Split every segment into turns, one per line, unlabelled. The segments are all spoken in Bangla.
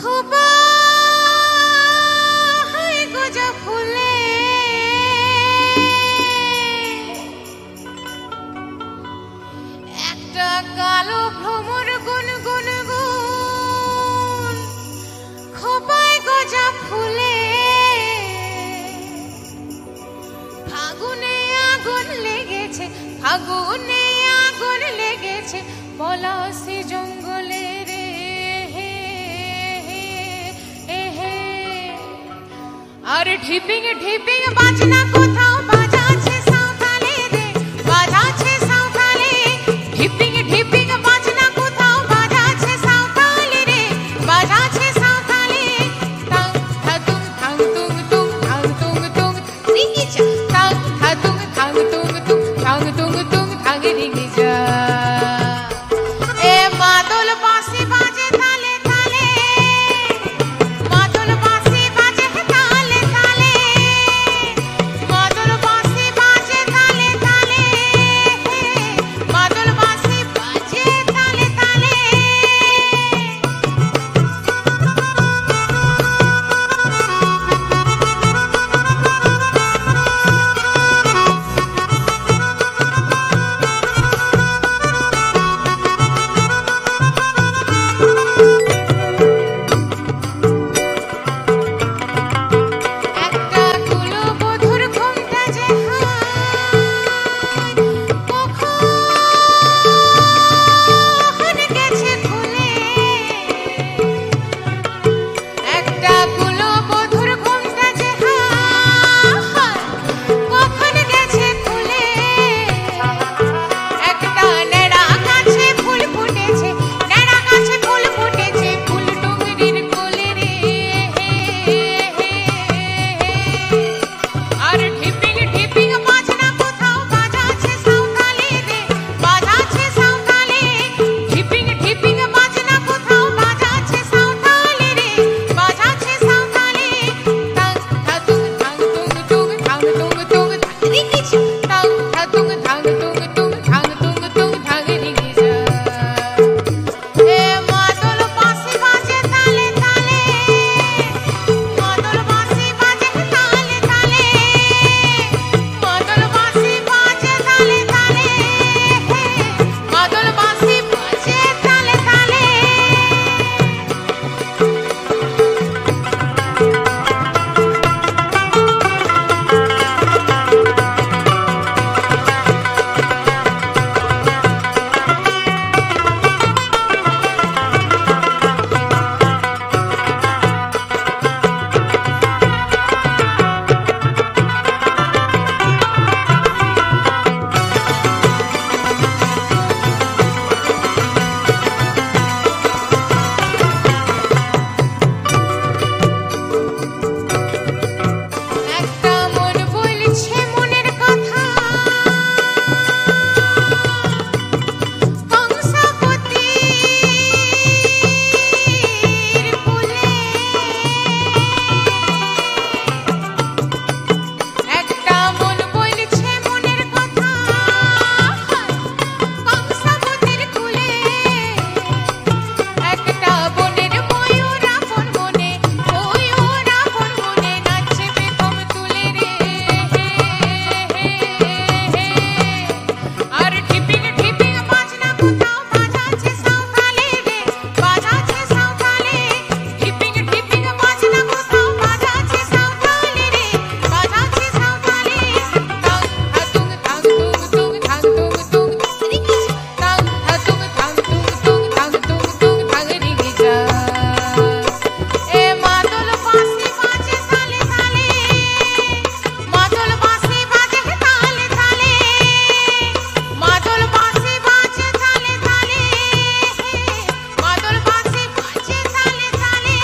খোবা হায় গজা ফুলে একটা কালো ভ্রমর গুন গুন গুন খোপায় গজা ফুলে ফাগুনে আগুন লেগেছে ফাগুনে আগুন লেগেছে পলাশি জঙ্গলে রে আর ঢিপিং ঢিপিং বাজনা কোথাও বাজাচ্ছে সাঁওতালি রে বাজাচ্ছে সাঁওতালি ঢিপিং ঢিপিং বাজনা কোথাও বাজাচ্ছে সাঁওতালি রে বাজাচ্ছে সাঁওতালি টাং থাতুং থাং তুং তুং থাং তুং তুং রিগিজা টাং থাতুং থাং তুং তুং থাং তুং তুং থাং রিগিজা এ মাদল বাঁশি বাজে তালে তালে মাদল বাঁশি বাজে তালে তালে মাদল বাঁশি বাজে তালে তালে মাদল বাঁশি বাজে তালে তালে একটা কুলো বধুর ঘুমটা যে কখন গেছে খুলে একটা কুলো বধুর ঘুমটা যে কখন গেছে খুলে একটা নেড়া গাছে ফুল ফুটেছে নেড়া গাছে ফুল ফুটেছে ফুল ডুঙরির কোলে রে আর ঢিপিং ঢিপিং বাজনা কোথাও বাজাচ্ছে সাঁওতালি রে বাজাচ্ছে সাঁওতালি ঢিপিং ঢিপিং বাজনা কোথাও বাজাচ্ছে সাঁওতালি রে বাজাচ্ছে সাঁওতালি টাং থাতুং থাং তুং তুং থাং তুং তুং থাং রিগিজা টাং থাতুং থাং তুং তুং থাং তুং তুং থাং রিগিজা এ মাদল বাঁশি বাজে তালে তালে মাদল বাঁশি বাজে তালে তালে মাদল বাঁশি বাজে তালে তালে মাদল বাঁশি বাজে তালে তালে একটা মন বলছে মনের কথা কংসাবতীর কোলে একটা মন বলছে মনের কথা কংসাবতীর কোলে একটা বনের ময়ূর আপন মনে নাচছে বেগম তুলে রে আর ঢিপিং ঢিপিং বাজনা কোথাও বাজাচ্ছে সাঁওতালি রে বাজাচ্ছে সাঁওতালি ঢিপিং ঢিপিং বাজনা কোথাও বাজাচ্ছে সাঁওতালি রে বাজাচ্ছে সাঁওতালি টাং থাতুং থাং তুং তুং থাং তুং তুং রিগিজা টাং থাতুং থাং তুং তুং থাং তুং তুং থাং রিগিজা এ মাদল বাঁশি বাজে তালে তালে মাদল বাঁশি বাজে তালে তালে মাদল বাঁশি বাজে তালে তালে মাদল বাঁশি বাজে তালে তালে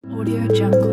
Audio Jungle.